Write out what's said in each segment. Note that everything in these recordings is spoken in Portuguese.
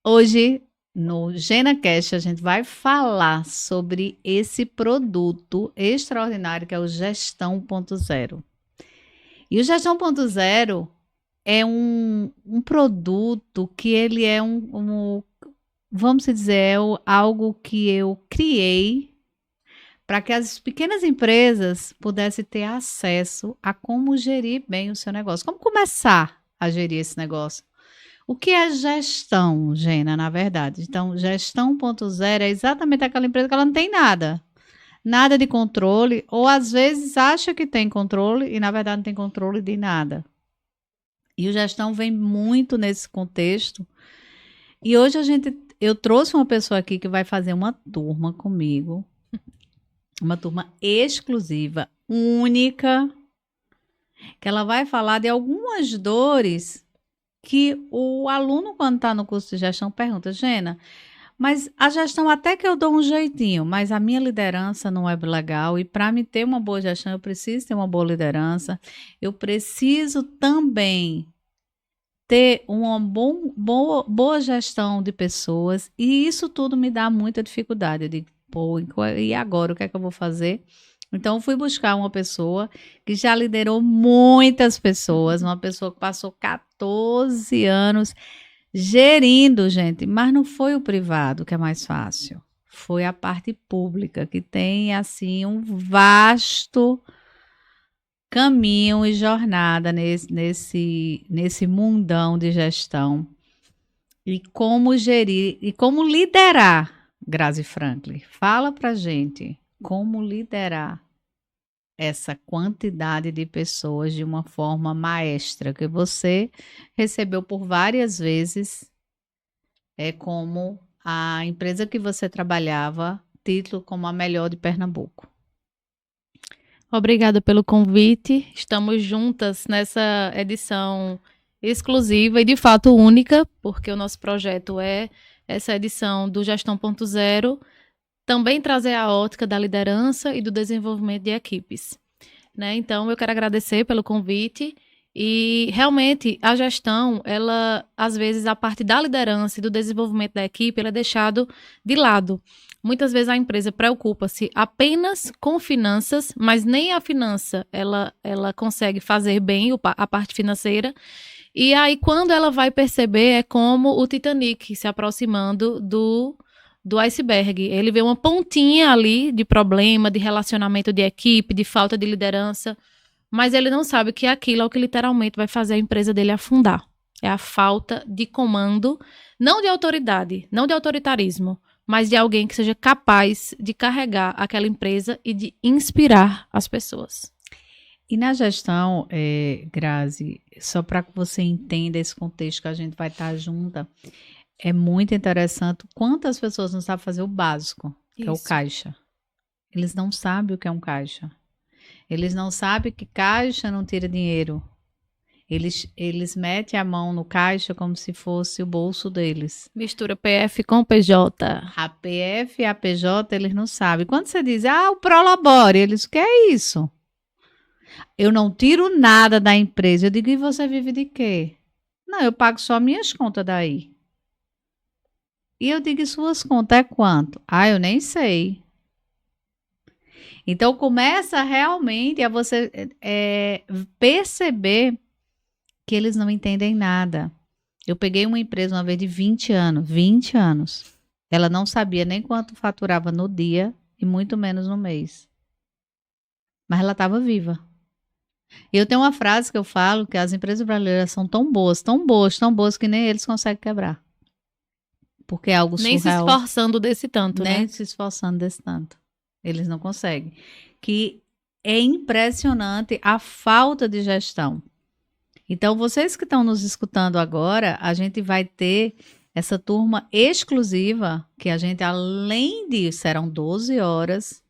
Hoje, no GenaCast, a gente vai falar sobre esse produto extraordinário que é o Gestão 1.0. E o Gestão 1.0 é um produto que ele é vamos dizer, algo que eu criei para que as pequenas empresas pudessem ter acesso a como gerir bem o seu negócio, como começar a gerir esse negócio. O que é gestão, Gena, na verdade? Então, gestão 1.0 é exatamente aquela empresa que ela não tem nada. Nada de controle, ou às vezes acha que tem controle e na verdade não tem controle de nada. E o gestão vem muito nesse contexto. E hoje eu trouxe uma pessoa aqui que vai fazer uma turma comigo, uma turma exclusiva, única, que ela vai falar de algumas dores que o aluno, quando está no curso de gestão, pergunta: Gena, mas a gestão até que eu dou um jeitinho, mas a minha liderança não é legal, e para me ter uma boa gestão, eu preciso ter uma boa liderança, eu preciso também ter uma boa gestão de pessoas, e isso tudo me dá muita dificuldade. Eu digo, pô, e agora o que é que eu vou fazer? Então, eu fui buscar uma pessoa que já liderou muitas pessoas, uma pessoa que passou 14 anos gerindo, gente, mas não foi o privado que é mais fácil. Foi a parte pública, que tem, assim, um vasto caminho e jornada nesse mundão de gestão. E como gerir, e como liderar, Grazi Franklin. Fala pra gente como liderar essa quantidade de pessoas de uma forma maestra, que você recebeu por várias vezes, como a empresa que você trabalhava, título como a melhor de Pernambuco. Obrigada pelo convite. Estamos juntas nessa edição exclusiva e de fato única, porque o nosso projeto é essa edição do Gestão 1.0, também trazer a ótica da liderança e do desenvolvimento de equipes. Né? Então, eu quero agradecer pelo convite e realmente a gestão, ela, às vezes, a parte da liderança e do desenvolvimento da equipe, ela é deixado de lado. Muitas vezes a empresa preocupa-se apenas com finanças, mas nem a finança ela consegue fazer bem a parte financeira. E aí, quando ela vai perceber, é como o Titanic se aproximando do iceberg. Ele vê uma pontinha ali de problema, de relacionamento de equipe, de falta de liderança, mas ele não sabe que aquilo é o que literalmente vai fazer a empresa dele afundar. É a falta de comando, não de autoridade, não de autoritarismo, mas de alguém que seja capaz de carregar aquela empresa e de inspirar as pessoas. E na gestão, Grazi, só para que você entenda esse contexto que a gente vai estar junta, é muito interessante quantas pessoas não sabem fazer o básico, que é o caixa. Eles não sabem o que é um caixa. Eles não sabem que caixa não tira dinheiro. Eles metem a mão no caixa como se fosse o bolso deles. Mistura PF com PJ. A PF e a PJ, eles não sabem. Quando você diz, o Prolabore, eles, o que é isso? Eu não tiro nada da empresa. Eu digo, e você vive de quê? Não, eu pago só minhas contas daí. E eu digo, e suas contas é quanto? Eu nem sei. Então, começa realmente a você perceber que eles não entendem nada. Eu peguei uma empresa uma vez de 20 anos. 20 anos. Ela não sabia nem quanto faturava no dia e muito menos no mês. Mas ela estava viva. E eu tenho uma frase que eu falo que as empresas brasileiras são tão boas, tão boas, tão boas que nem eles conseguem quebrar. Porque é algo surreal. Nem se esforçando desse tanto, nem né? se esforçando desse tanto. Eles não conseguem. Que é impressionante a falta de gestão. Então, vocês que estão nos escutando agora, a gente vai ter essa turma exclusiva, que a gente, além disso, serão 12 horas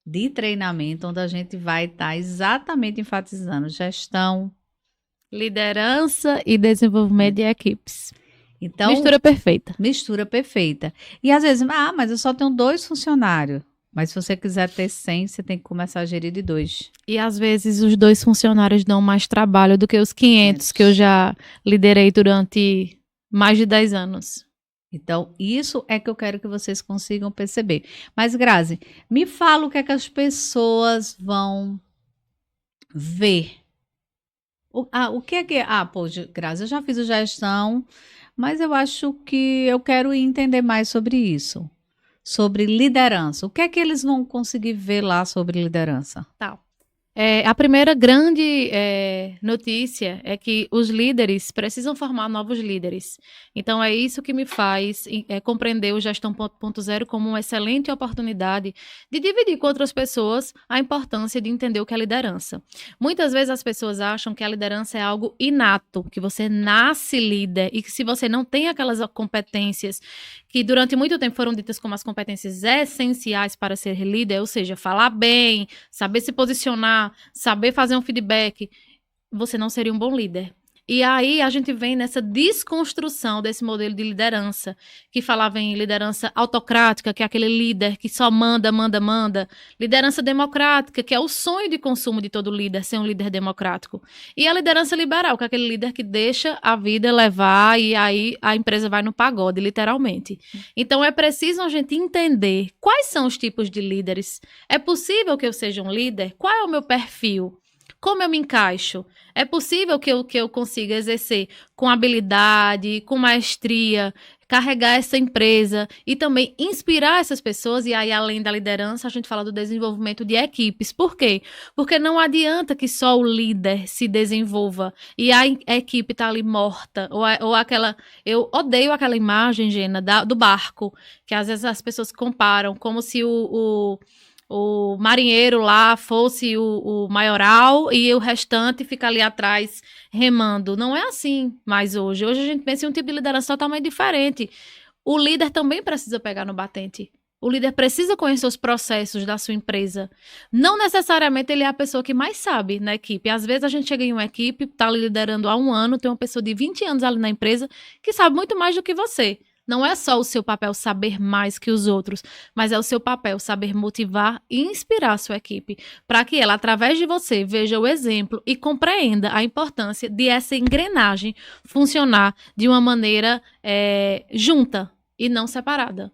de treinamento, onde a gente vai estar exatamente enfatizando gestão, liderança e desenvolvimento de equipes. Então, mistura perfeita. Mistura perfeita. E às vezes, mas eu só tenho 2 funcionários. Mas se você quiser ter 100, você tem que começar a gerir de 2. E às vezes os 2 funcionários dão mais trabalho do que os 500 que eu já liderei durante mais de 10 anos. Então, isso é que eu quero que vocês consigam perceber. Mas, Grazi, me fala o que é que as pessoas vão ver. O que é que. Ah, pô, Grazi, eu já fiz a gestão, mas eu acho que eu quero entender mais sobre isso. Sobre liderança. O que é que eles vão conseguir ver lá sobre liderança? Tá. A primeira grande notícia é que os líderes precisam formar novos líderes. Então, é isso que me faz compreender o Gestão 4.0 como uma excelente oportunidade de dividir com outras pessoas a importância de entender o que é liderança. Muitas vezes as pessoas acham que a liderança é algo inato, que você nasce líder e que se você não tem aquelas competências que durante muito tempo foram ditas como as competências essenciais para ser líder, ou seja, falar bem, saber se posicionar, saber fazer um feedback, você não seria um bom líder. E aí a gente vem nessa desconstrução desse modelo de liderança, que falava em liderança autocrática, que é aquele líder que só manda, manda, manda. Liderança democrática, que é o sonho de consumo de todo líder, ser um líder democrático. E a liderança liberal, que é aquele líder que deixa a vida levar e aí a empresa vai no pagode, literalmente. Então é preciso a gente entender quais são os tipos de líderes. É possível que eu seja um líder? Qual é o meu perfil? Como eu me encaixo? É possível que eu consiga exercer com habilidade, com maestria, carregar essa empresa e também inspirar essas pessoas? E aí, além da liderança, a gente fala do desenvolvimento de equipes. Por quê? Porque não adianta que só o líder se desenvolva e a equipe está ali morta. Ou aquela. Eu odeio aquela imagem, Gena, do barco, que às vezes as pessoas comparam como se o marinheiro lá fosse o maioral e o restante fica ali atrás remando. Não é assim mais hoje. Hoje a gente pensa em um tipo de liderança totalmente diferente. O líder também precisa pegar no batente. O líder precisa conhecer os processos da sua empresa. Não necessariamente ele é a pessoa que mais sabe na equipe. Às vezes a gente chega em uma equipe, está liderando há um ano, tem uma pessoa de 20 anos ali na empresa que sabe muito mais do que você. Não é só o seu papel saber mais que os outros, mas é o seu papel saber motivar e inspirar a sua equipe, para que ela, através de você, veja o exemplo e compreenda a importância de essa engrenagem funcionar de uma maneira junta e não separada.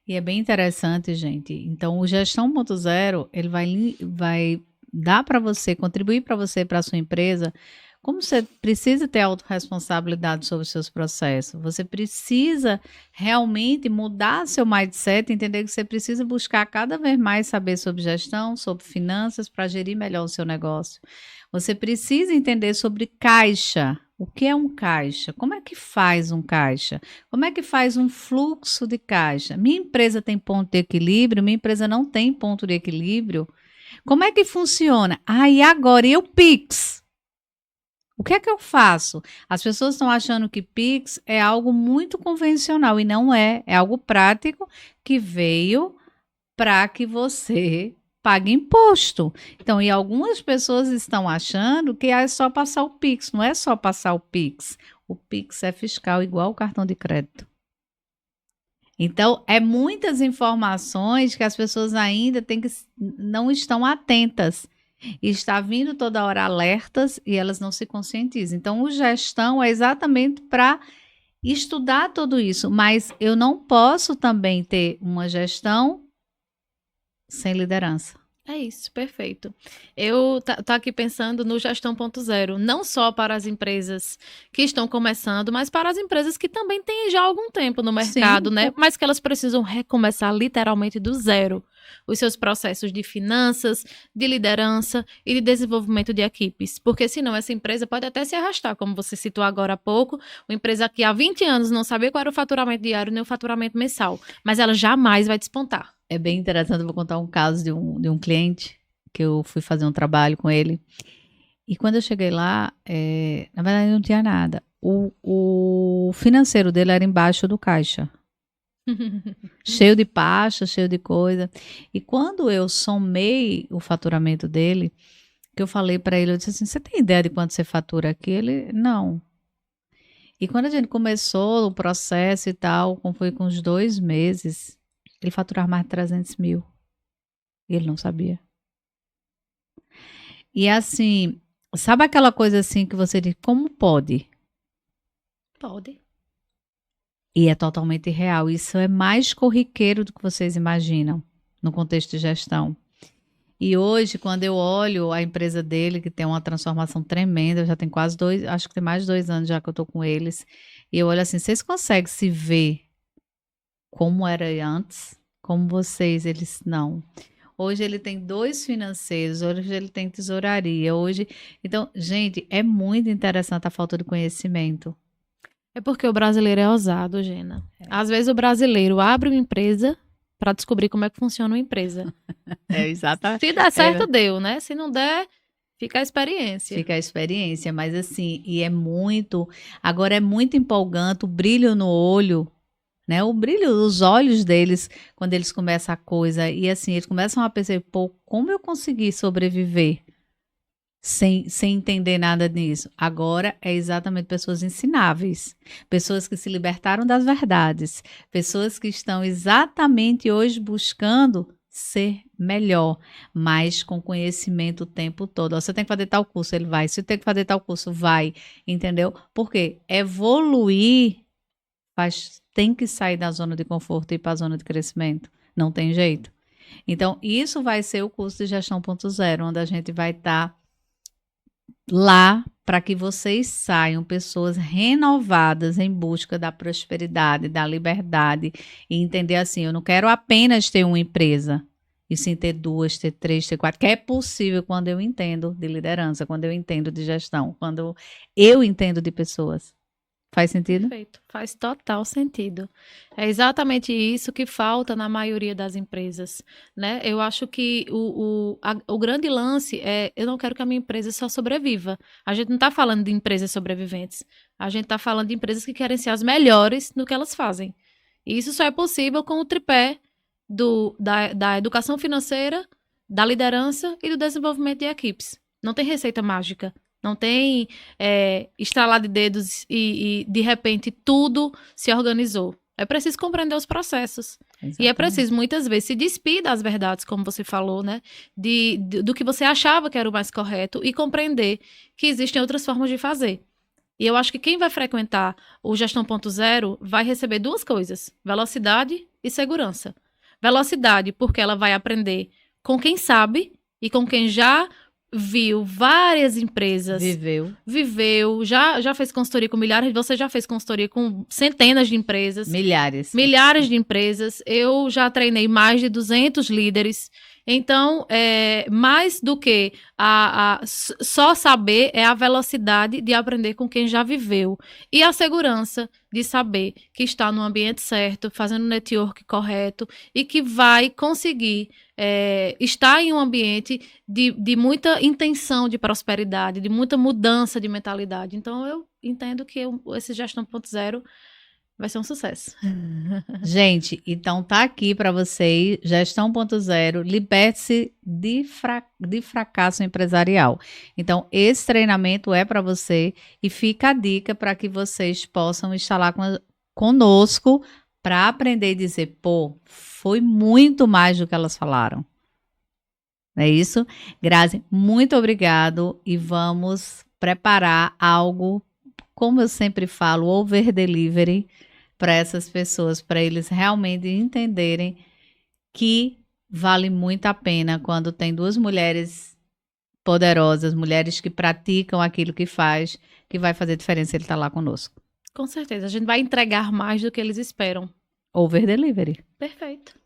E é bem interessante, gente. Então, o Gestão 1.0, ele vai dar para você, contribuir para você, para a sua empresa, como você precisa ter autorresponsabilidade sobre os seus processos. Você precisa realmente mudar seu mindset, entender que você precisa buscar cada vez mais saber sobre gestão, sobre finanças, para gerir melhor o seu negócio. Você precisa entender sobre caixa. O que é um caixa? Como é que faz um caixa? Como é que faz um fluxo de caixa? Minha empresa tem ponto de equilíbrio? Minha empresa não tem ponto de equilíbrio? Como é que funciona? Ah, e agora? E o Pix? O que é que eu faço? As pessoas estão achando que Pix é algo muito convencional e não é. É algo prático que veio para que você pague imposto. Então, e algumas pessoas estão achando que é só passar o Pix. Não é só passar o Pix. O Pix é fiscal igual o cartão de crédito. Então, é muitas informações que as pessoas ainda não estão atentas. E está vindo toda hora alertas e elas não se conscientizam. Então, o gestão é exatamente para estudar tudo isso, mas eu não posso também ter uma gestão sem liderança. É isso, perfeito. Eu tô aqui pensando no Gestão 1.0, não só para as empresas que estão começando, mas para as empresas que também têm já algum tempo no mercado, Sim, né? Mas que elas precisam recomeçar literalmente do zero os seus processos de finanças, de liderança e de desenvolvimento de equipes. Porque senão essa empresa pode até se arrastar, como você citou agora há pouco, uma empresa que há 20 anos não sabia qual era o faturamento diário nem o faturamento mensal, mas ela jamais vai despontar. é bem interessante. Eu vou contar um caso de um cliente que eu fui fazer um trabalho com ele. E quando eu cheguei lá, na verdade não tinha nada. O financeiro dele era embaixo do caixa. Cheio de pasta, cheio de coisa. E quando eu somei o faturamento dele, que eu falei para ele, eu disse assim: você tem ideia de quanto você fatura aqui? Ele, não. E quando a gente começou o processo e tal, como foi com uns 2 meses, ele faturava mais de 300 mil. E ele não sabia. E assim, sabe aquela coisa assim que você diz, como pode? Pode. E é totalmente real. Isso é mais corriqueiro do que vocês imaginam no contexto de gestão. E hoje, quando eu olho a empresa dele, que tem uma transformação tremenda, já tem quase 2, acho que tem mais de 2 anos já que eu estou com eles, e eu olho assim, vocês conseguem se ver como era antes? Como vocês, eles não. Hoje ele tem 2 financeiros, hoje ele tem tesouraria, hoje... Então, gente, é muito interessante a falta de conhecimento. É porque o brasileiro é ousado, Gena. Às vezes o brasileiro abre uma empresa para descobrir como é que funciona uma empresa. É, exatamente. Se der certo, deu, né? Se não der, fica a experiência. Fica a experiência, mas assim, e é muito... Agora é muito empolgante o brilho no olho, né? O brilho dos olhos deles quando eles começam a coisa. E assim, eles começam a perceber, pô, como eu consegui sobreviver sem entender nada disso? Agora é exatamente pessoas ensináveis, pessoas que se libertaram das verdades, pessoas que estão exatamente hoje buscando ser melhor, mas com conhecimento o tempo todo. Ó, você tem que fazer tal curso, ele vai. Se tem que fazer tal curso, vai. Entendeu? Porque evoluir tem que sair da zona de conforto e ir para a zona de crescimento. Não tem jeito. Então, isso vai ser o curso de Gestão 1.0, onde a gente vai estar lá para que vocês saiam pessoas renovadas em busca da prosperidade, da liberdade e entender assim, eu não quero apenas ter uma empresa, e sim ter 2, ter 3, ter 4, que é possível quando eu entendo de liderança, quando eu entendo de gestão, quando eu entendo de pessoas. Faz sentido? Perfeito, faz total sentido. É exatamente isso que falta na maioria das empresas, né? Eu acho que o grande lance é, eu não quero que a minha empresa só sobreviva. A gente não está falando de empresas sobreviventes, a gente está falando de empresas que querem ser as melhores no que elas fazem. E isso só é possível com o tripé da educação financeira, da liderança e do desenvolvimento de equipes. Não tem receita mágica. Não tem estralar de dedos e de repente tudo se organizou. É preciso compreender os processos. Exatamente. E é preciso, muitas vezes, se despir das verdades, como você falou, né? Do que você achava que era o mais correto e compreender que existem outras formas de fazer. E eu acho que quem vai frequentar o Gestão 1.0 vai receber 2 coisas: velocidade e segurança. Velocidade, porque ela vai aprender com quem sabe e com quem já viu várias empresas. Viveu, já fez consultoria com milhares, você já fez consultoria com centenas de empresas. Milhares de empresas. Eu já treinei mais de 200 líderes. Então, mais do que só saber, é a velocidade de aprender com quem já viveu. E a segurança de saber que está no ambiente certo, fazendo o network correto e que vai conseguir estar em um ambiente de muita intenção de prosperidade, de muita mudança de mentalidade. Então, eu entendo que esse Gestão 1.0 vai ser um sucesso. Gente, então tá aqui para vocês, Gestão 1.0, liberte-se de fracasso empresarial. Então, esse treinamento é para você e fica a dica para que vocês possam instalar conosco para aprender e dizer, pô, foi muito mais do que elas falaram. É isso? Grazi, muito obrigado e vamos preparar algo, como eu sempre falo, over delivery, para essas pessoas, para eles realmente entenderem que vale muito a pena quando tem 2 mulheres poderosas, mulheres que praticam aquilo que faz, que vai fazer diferença ele estar lá conosco. Com certeza, a gente vai entregar mais do que eles esperam. Over delivery. Perfeito.